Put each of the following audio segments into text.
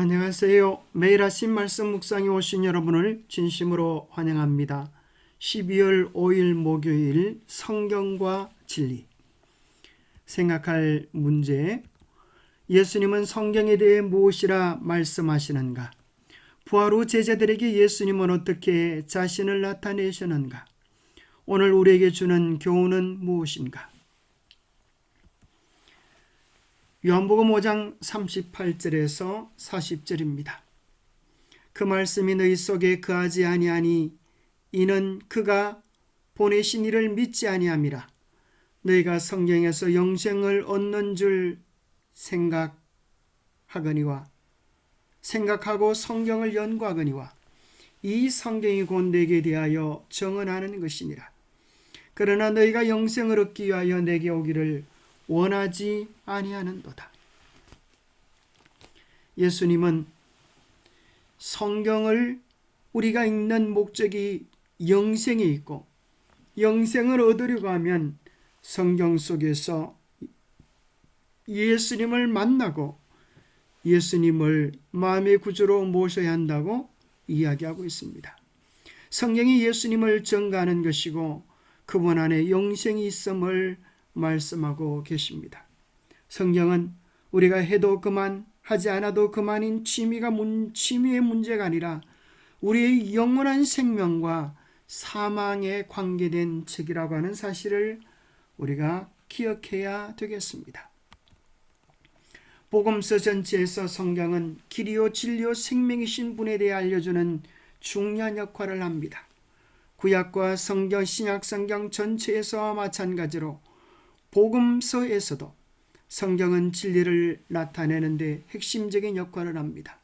안녕하세요. 매일 아침 말씀 묵상에 오신 여러분을 진심으로 환영합니다. 12월 5일 목요일 성경과 진리. 생각할 문제: 예수님은 성경에 대해 무엇이라 말씀하시는가? 부활 후 제자들에게 예수님은 어떻게 자신을 나타내셨는가? 오늘 우리에게 주는 교훈은 무엇인가? 요한복음 5장 38절에서 40절입니다. 그 말씀이 너희 속에 거하지 아니하니 이는 그가 보내신 이를 믿지 아니함이라. 너희가 성경에서 영생을 얻는 줄 생각하고 성경을 연구하거니와 이 성경이 곧 내게 대하여 정언하는 것이니라. 그러나 너희가 영생을 얻기 위하여 내게 오기를 원하지 아니하는도다. 예수님은 성경을 우리가 읽는 목적이 영생에 있고, 영생을 얻으려고 하면 성경 속에서 예수님을 만나고 예수님을 마음의 구주로 모셔야 한다고 이야기하고 있습니다. 성경이 예수님을 증거하는 것이고 그분 안에 영생이 있음을 말씀하고 계십니다. 성경은 우리가 해도 그만, 하지 않아도 그만인 취미의 문제가 아니라 우리의 영원한 생명과 사망에 관계된 책이라고 하는 사실을 우리가 기억해야 되겠습니다. 복음서 전체에서 성경은 길이요 진리요 생명이신 분에 대해 알려주는 중요한 역할을 합니다. 구약과 성경, 신약 성경 전체에서와 마찬가지로 복음서에서도 성경은 진리를 나타내는 데 핵심적인 역할을 합니다.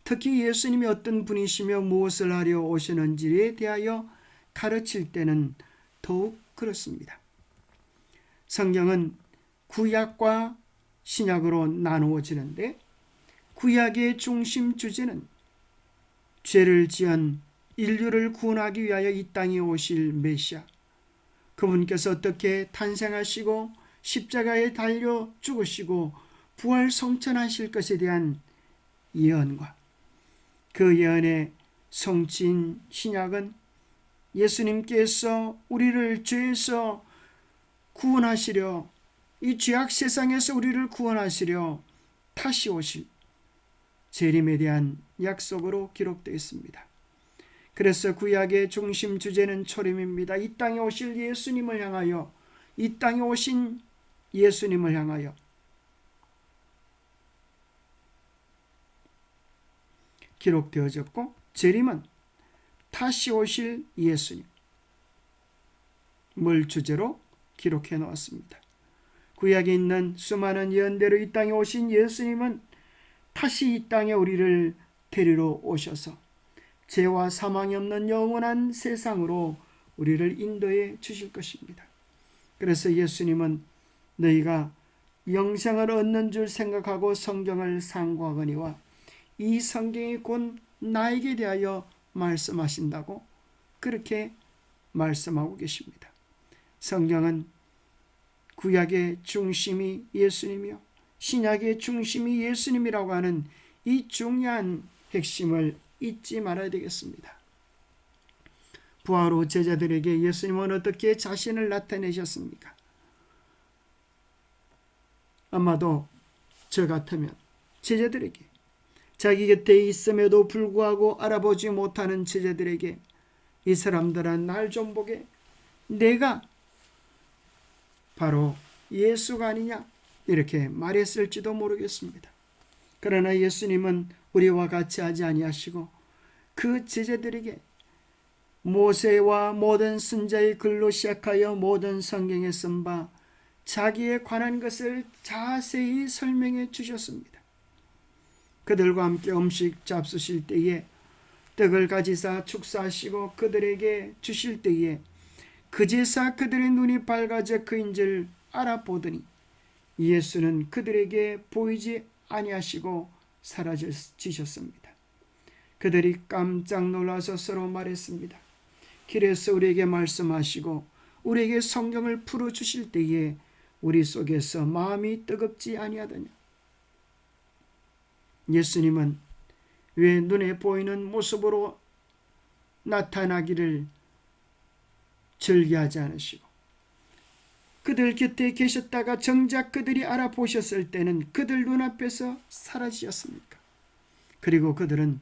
특히 예수님이 어떤 분이시며 무엇을 하려 오시는지에 대하여 가르칠 때는 더욱 그렇습니다. 성경은 구약과 신약으로 나누어지는데, 구약의 중심 주제는 죄를 지은 인류를 구원하기 위하여 이 땅에 오실 메시아, 그분께서 어떻게 탄생하시고 십자가에 달려 죽으시고 부활 성천하실 것에 대한 예언과 그 예언의 성취인 신약은 예수님께서 우리를 죄에서 구원하시려, 이 죄악 세상에서 우리를 구원하시려 다시 오실 재림에 대한 약속으로 기록되어 있습니다. 그래서 구약의 중심 주제는 초림입니다. 이 땅에 오실 예수님을 향하여, 이 땅에 오신 예수님을 향하여 기록되어졌고, 재림은 다시 오실 예수님을 주제로 기록해 놓았습니다. 구약에 있는 수많은 예언대로 이 땅에 오신 예수님은 다시 이 땅에 우리를 데리러 오셔서 죄와 사망이 없는 영원한 세상으로 우리를 인도해 주실 것입니다. 그래서 예수님은 너희가 영생을 얻는 줄 생각하고 성경을 상고하거니와 이 성경이 곧 나에게 대하여 말씀하신다고 그렇게 말씀하고 계십니다. 성경은 구약의 중심이 예수님이요 신약의 중심이 예수님이라고 하는 이 중요한 핵심을 잊지 말아야 되겠습니다. 부활 후 제자들에게 예수님은 어떻게 자신을 나타내셨습니까? 아마도 저 같으면 제자들에게, 자기 곁에 있음에도 불구하고 알아보지 못하는 제자들에게 이 사람들은 날 좀 보게, 내가 바로 예수가 아니냐 이렇게 말했을지도 모르겠습니다. 그러나 예수님은 우리와 같이 하지 아니하시고 그 제자들에게 모세와 모든 선지자의 글로 시작하여 모든 성경에 쓴 바 자기에 관한 것을 자세히 설명해 주셨습니다. 그들과 함께 음식 잡수실 때에 떡을 가지사 축사하시고 그들에게 주실 때에 그제서 그들의 눈이 밝아져 그인 줄 알아보더니 예수는 그들에게 보이지 아니하시고 사라지셨습니다. 그들이 깜짝 놀라서 서로 말했습니다. 길에서 우리에게 말씀하시고 우리에게 성경을 풀어주실 때에 우리 속에서 마음이 뜨겁지 아니하더냐. 예수님은 왜 눈에 보이는 모습으로 나타나기를 즐겨하지 않으시고 그들 곁에 계셨다가 정작 그들이 알아보셨을 때는 그들 눈앞에서 사라지셨습니까? 그리고 그들은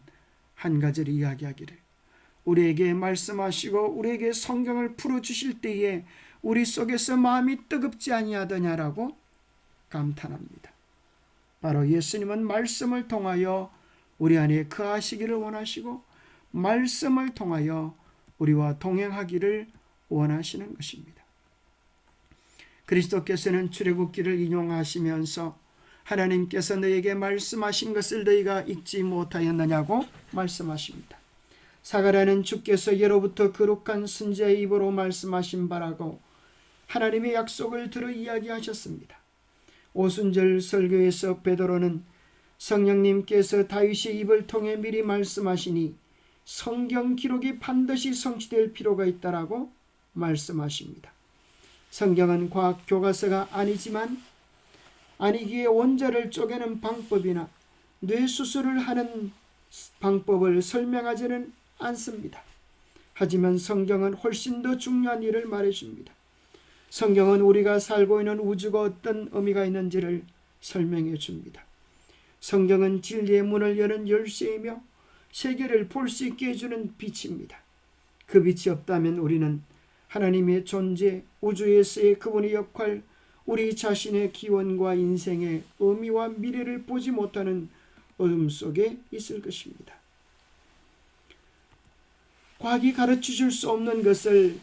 한 가지를 이야기하기를 우리에게 말씀하시고 우리에게 성경을 풀어주실 때에 우리 속에서 마음이 뜨겁지 아니하더냐라고 감탄합니다. 바로 예수님은 말씀을 통하여 우리 안에 거하시기를 원하시고 말씀을 통하여 우리와 동행하기를 원하시는 것입니다. 그리스도께서는 출애굽기를 인용하시면서 하나님께서 너에게 말씀하신 것을 너희가 읽지 못하였느냐고 말씀하십니다. 사가랴는 주께서 예로부터 거룩한 선지자의 입으로 말씀하신 바라고 하나님의 약속을 들어 이야기하셨습니다. 오순절 설교에서 베드로는 성령님께서 다윗의 입을 통해 미리 말씀하시니 성경 기록이 반드시 성취될 필요가 있다라고 말씀하십니다. 성경은 과학 교과서가 아니지만 아니기에 원자를 쪼개는 방법이나 뇌수술을 하는 방법을 설명하지는 않습니다. 하지만 성경은 훨씬 더 중요한 일을 말해줍니다. 성경은 우리가 살고 있는 우주가 어떤 의미가 있는지를 설명해 줍니다. 성경은 진리의 문을 여는 열쇠이며 세계를 볼 수 있게 해주는 빛입니다. 그 빛이 없다면 우리는 하나님의 존재, 우주에서의 그분의 역할, 우리 자신의 기원과 인생의 의미와 미래를 보지 못하는 어둠 속에 있을 것입니다. 과학이 가르쳐줄 수 없는 것을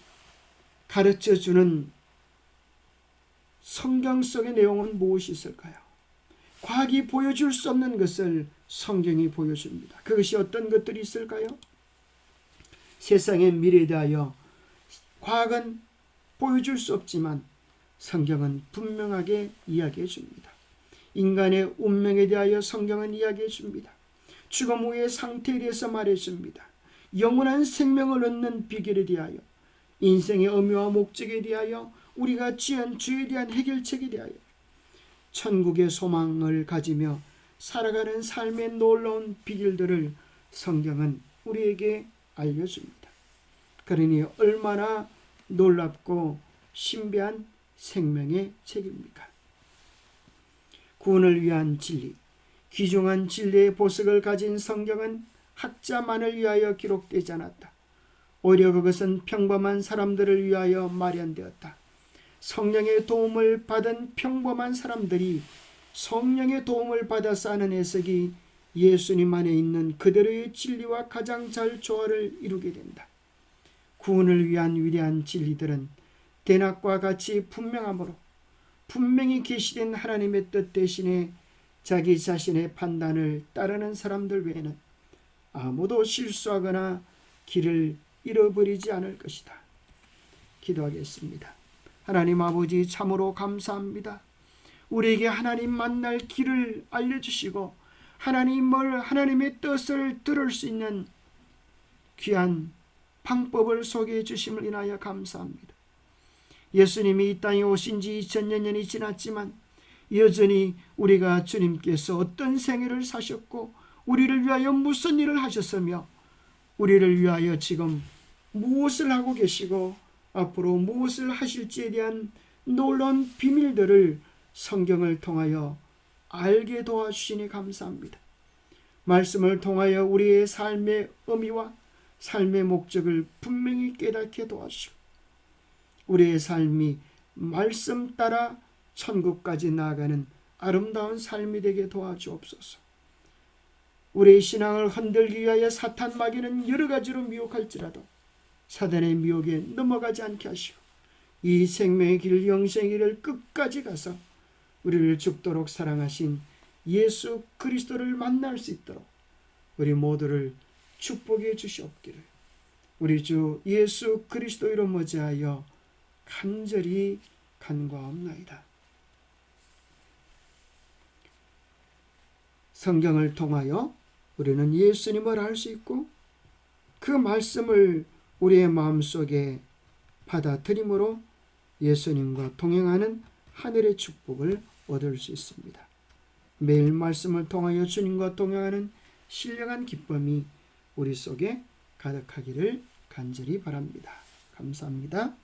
가르쳐주는 성경 속의 내용은 무엇이 있을까요? 과학이 보여줄 수 없는 것을 성경이 보여줍니다. 그것이 어떤 것들이 있을까요? 세상의 미래에 대하여 과학은 보여줄 수 없지만 성경은 분명하게 이야기해 줍니다. 인간의 운명에 대하여 성경은 이야기해 줍니다. 죽음 후의 상태에 대해서 말해 줍니다. 영원한 생명을 얻는 비결에 대하여, 인생의 의미와 목적에 대하여, 우리가 취한 죄에 대한 해결책에 대하여, 천국의 소망을 가지며 살아가는 삶의 놀라운 비결들을 성경은 우리에게 알려줍니다. 그러니 얼마나 놀랍고 신비한 생명의 책입니까? 구원을 위한 진리, 귀중한 진리의 보석을 가진 성경은 학자만을 위하여 기록되지 않았다. 오히려 그것은 평범한 사람들을 위하여 마련되었다. 성령의 도움을 받은 평범한 사람들이 성령의 도움을 받아서 하는 해석이 예수님 안에 있는 그대로의 진리와 가장 잘 조화를 이루게 된다. 구원을 위한 위대한 진리들은 대낮과 같이 분명하므로 분명히 계시된 하나님의 뜻 대신에 자기 자신의 판단을 따르는 사람들 외에는 아무도 실수하거나 길을 잃어버리지 않을 것이다. 기도하겠습니다. 하나님 아버지, 참으로 감사합니다. 우리에게 하나님 만날 길을 알려주시고 하나님의 뜻을 들을 수 있는 귀한 방법을 소개해 주심을 인하여 감사합니다. 예수님이 이 땅에 오신 지 2000년이 지났지만 여전히 우리가 주님께서 어떤 생애를 사셨고 우리를 위하여 무슨 일을 하셨으며 우리를 위하여 지금 무엇을 하고 계시고 앞으로 무엇을 하실지에 대한 놀라운 비밀들을 성경을 통하여 알게 도와주시니 감사합니다. 말씀을 통하여 우리의 삶의 의미와 삶의 목적을 분명히 깨닫게 도와주시고 우리의 삶이 말씀 따라 천국까지 나아가는 아름다운 삶이 되게 도와주옵소서. 우리의 신앙을 흔들기 위하여 사탄 마귀는 여러 가지로 미혹할지라도 사단의 미혹에 넘어가지 않게 하시고 이 생명의 길, 영생의 길을 끝까지 가서 우리를 죽도록 사랑하신 예수 그리스도를 만날 수 있도록 우리 모두를 축복해 주시옵기를 우리 주 예수 그리스도 이름 의지하여 간절히 간구하옵나이다. 성경을 통하여 우리는 예수님을 알 수 있고 그 말씀을 우리의 마음속에 받아들임으로 예수님과 동행하는 하늘의 축복을 얻을 수 있습니다. 매일 말씀을 통하여 주님과 동행하는 신령한 기쁨이 우리 속에 가득하기를 간절히 바랍니다. 감사합니다.